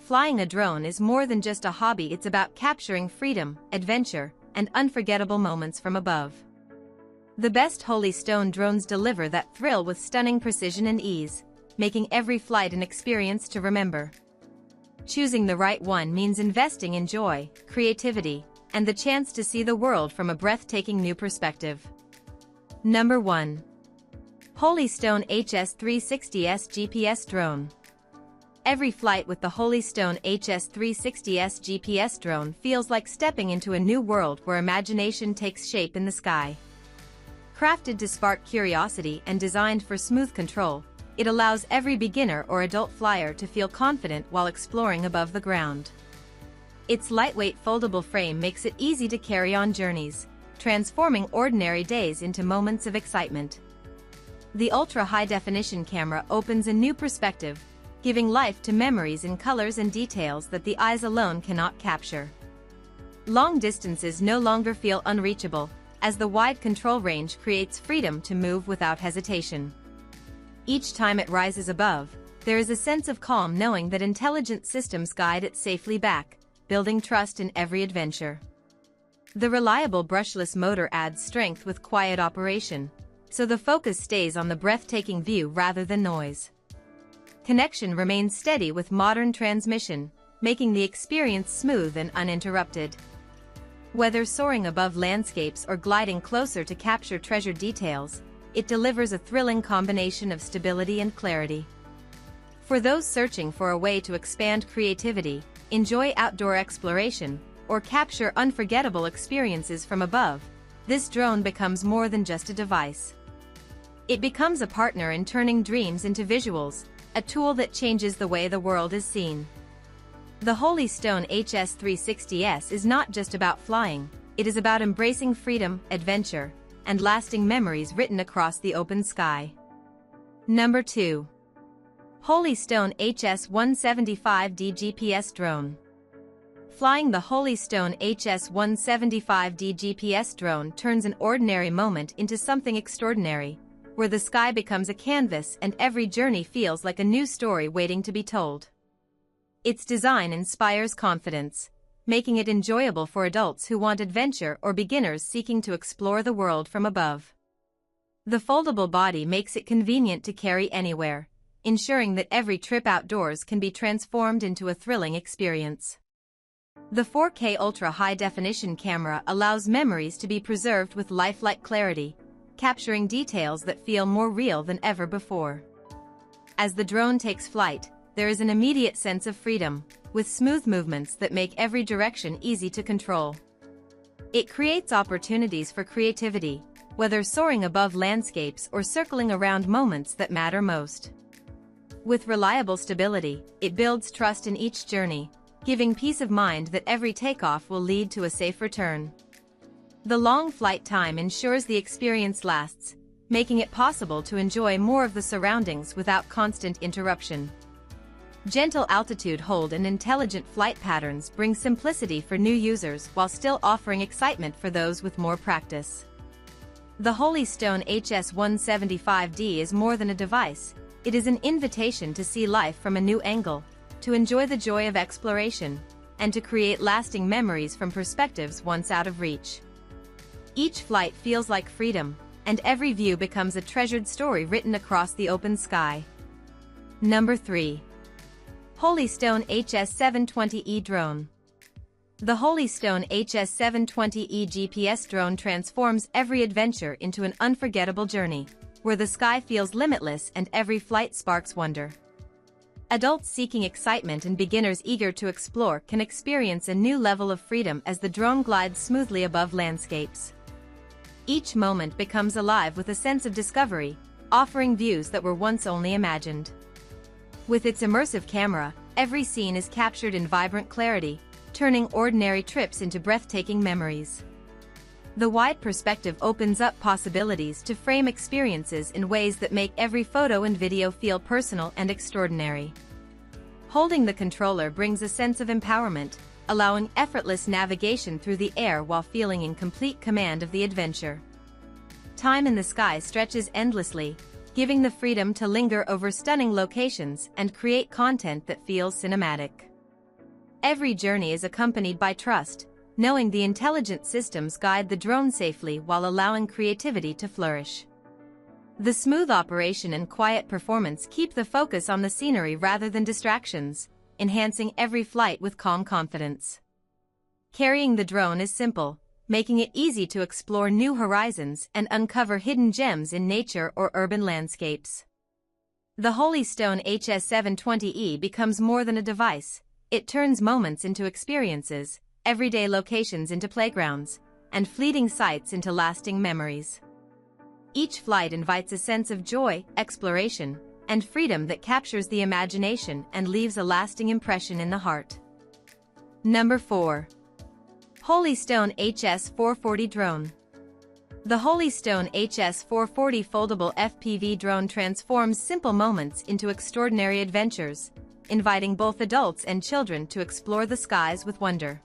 flying a drone is more than just a hobby. It's about capturing freedom, adventure, and unforgettable moments from above. The best Holy Stone drones deliver that thrill with stunning precision and ease, making every flight an experience to remember. Choosing the right one means investing in joy, creativity, and the chance to see the world from a breathtaking new perspective. Number 1. Holy Stone HS360S GPS Drone. Every flight with the Holy Stone HS360S GPS drone feels like stepping into a new world where imagination takes shape in the sky. Crafted to spark curiosity and designed for smooth control, it allows every beginner or adult flyer to feel confident while exploring above the ground. Its lightweight foldable frame makes it easy to carry on journeys, transforming ordinary days into moments of excitement. The ultra-high-definition camera opens a new perspective, giving life to memories in colors and details that the eyes alone cannot capture. Long distances no longer feel unreachable, as the wide control range creates freedom to move without hesitation. Each time it rises above, there is a sense of calm knowing that intelligent systems guide it safely back, building trust in every adventure. The reliable brushless motor adds strength with quiet operation, so the focus stays on the breathtaking view rather than noise. Connection remains steady with modern transmission, making the experience smooth and uninterrupted. Whether soaring above landscapes or gliding closer to capture treasured details, it delivers a thrilling combination of stability and clarity. For those searching for a way to expand creativity, enjoy outdoor exploration, or capture unforgettable experiences from above, this drone becomes more than just a device. It becomes a partner in turning dreams into visuals, a tool that changes the way the world is seen. The Holy Stone HS360S is not just about flying, it is about embracing freedom, adventure, and lasting memories written across the open sky. Number 2. Holy Stone HS175D GPS Drone. Flying the Holy Stone HS175D GPS drone turns an ordinary moment into something extraordinary, where the sky becomes a canvas and every journey feels like a new story waiting to be told. Its design inspires confidence, making it enjoyable for adults who want adventure or beginners seeking to explore the world from above. The foldable body makes it convenient to carry anywhere, ensuring that every trip outdoors can be transformed into a thrilling experience. The 4K ultra-high-definition camera allows memories to be preserved with lifelike clarity, capturing details that feel more real than ever before. As the drone takes flight, there is an immediate sense of freedom, with smooth movements that make every direction easy to control. It creates opportunities for creativity, whether soaring above landscapes or circling around moments that matter most. With reliable stability, it builds trust in each journey, giving peace of mind that every takeoff will lead to a safe return. The long flight time ensures the experience lasts, making it possible to enjoy more of the surroundings without constant interruption. Gentle altitude hold and intelligent flight patterns bring simplicity for new users while still offering excitement for those with more practice. The Holy Stone HS175D is more than a device, it is an invitation to see life from a new angle, to enjoy the joy of exploration, and to create lasting memories from perspectives once out of reach. Each flight feels like freedom, and every view becomes a treasured story written across the open sky. Number 3. Holy Stone HS720E Drone. The Holy Stone HS720E GPS drone transforms every adventure into an unforgettable journey, where the sky feels limitless and every flight sparks wonder. Adults seeking excitement and beginners eager to explore can experience a new level of freedom as the drone glides smoothly above landscapes. Each moment becomes alive with a sense of discovery, offering views that were once only imagined. With its immersive camera, every scene is captured in vibrant clarity, turning ordinary trips into breathtaking memories. The wide perspective opens up possibilities to frame experiences in ways that make every photo and video feel personal and extraordinary. Holding the controller brings a sense of empowerment, allowing effortless navigation through the air while feeling in complete command of the adventure. Time in the sky stretches endlessly, giving the freedom to linger over stunning locations and create content that feels cinematic. Every journey is accompanied by trust, knowing the intelligent systems guide the drone safely while allowing creativity to flourish. The smooth operation and quiet performance keep the focus on the scenery rather than distractions, enhancing every flight with calm confidence. Carrying the drone is simple, making it easy to explore new horizons and uncover hidden gems in nature or urban landscapes. The Holy Stone HS720E becomes more than a device. It turns moments into experiences, everyday locations into playgrounds, and fleeting sights into lasting memories. Each flight invites a sense of joy, exploration, and freedom that captures the imagination and leaves a lasting impression in the heart. Number 4. Holy Stone HS440 Drone. The Holy Stone HS440 foldable FPV drone transforms simple moments into extraordinary adventures, inviting both adults and children to explore the skies with wonder.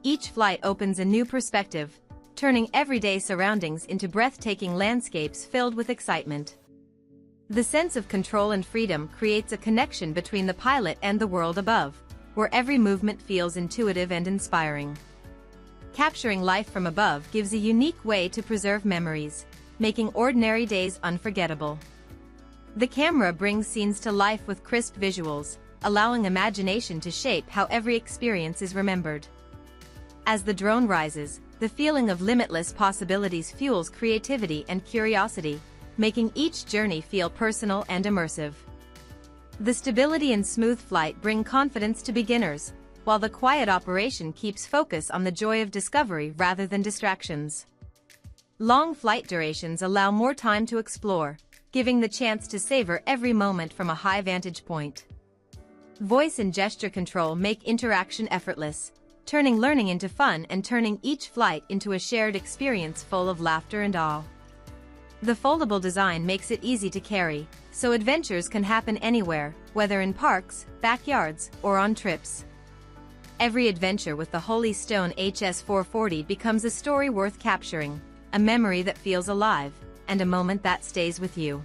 Each flight opens a new perspective, turning everyday surroundings into breathtaking landscapes filled with excitement. The sense of control and freedom creates a connection between the pilot and the world above, where every movement feels intuitive and inspiring. Capturing life from above gives a unique way to preserve memories, making ordinary days unforgettable. The camera brings scenes to life with crisp visuals, allowing imagination to shape how every experience is remembered. As the drone rises, the feeling of limitless possibilities fuels creativity and curiosity, making each journey feel personal and immersive. The stability and smooth flight bring confidence to beginners, while the quiet operation keeps focus on the joy of discovery rather than distractions. Long flight durations allow more time to explore, giving the chance to savor every moment from a high vantage point. Voice and gesture control make interaction effortless, turning learning into fun and turning each flight into a shared experience full of laughter and awe. The foldable design makes it easy to carry, so adventures can happen anywhere, whether in parks, backyards, or on trips. Every adventure with the Holy Stone HS440 becomes a story worth capturing, a memory that feels alive, and a moment that stays with you.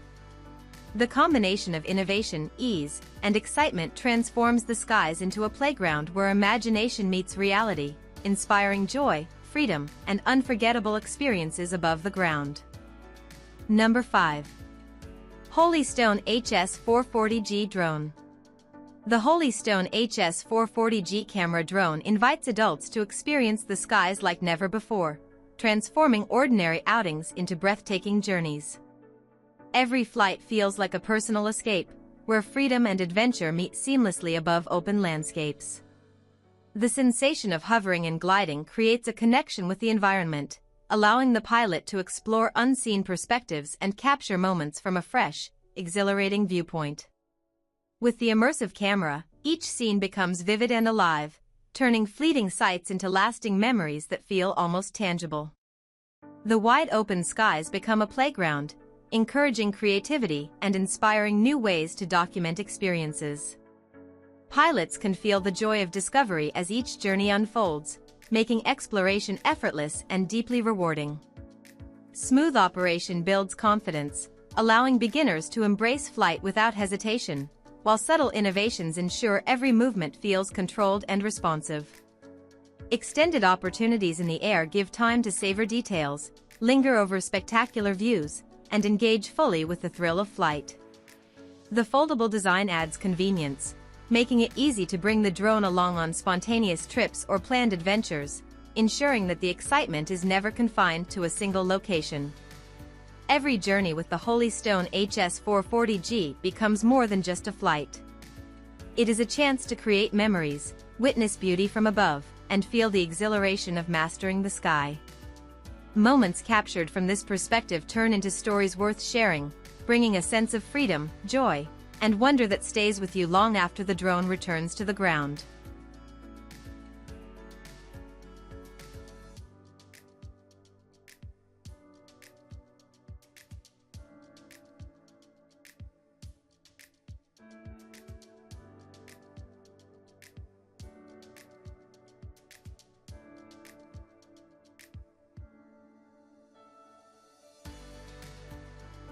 The combination of innovation, ease, and excitement transforms the skies into a playground where imagination meets reality, inspiring joy, freedom, and unforgettable experiences above the ground. Number 5. Holy Stone HS440G Drone. The Holy Stone HS440G camera drone invites adults to experience the skies like never before, transforming ordinary outings into breathtaking journeys. Every flight feels like a personal escape, where freedom and adventure meet seamlessly above open landscapes. The sensation of hovering and gliding creates a connection with the environment, allowing the pilot to explore unseen perspectives and capture moments from a fresh, exhilarating viewpoint. With the immersive camera, each scene becomes vivid and alive, turning fleeting sights into lasting memories that feel almost tangible. The wide-open skies become a playground, encouraging creativity and inspiring new ways to document experiences. Pilots can feel the joy of discovery as each journey unfolds, making exploration effortless and deeply rewarding. Smooth operation builds confidence, allowing beginners to embrace flight without hesitation, while subtle innovations ensure every movement feels controlled and responsive. Extended opportunities in the air give time to savor details, linger over spectacular views, and engage fully with the thrill of flight. The foldable design adds convenience, making it easy to bring the drone along on spontaneous trips or planned adventures, ensuring that the excitement is never confined to a single location. Every journey with the Holy Stone HS440G becomes more than just a flight. It is a chance to create memories, witness beauty from above, and feel the exhilaration of mastering the sky. Moments captured from this perspective turn into stories worth sharing, bringing a sense of freedom, joy, and wonder that stays with you long after the drone returns to the ground.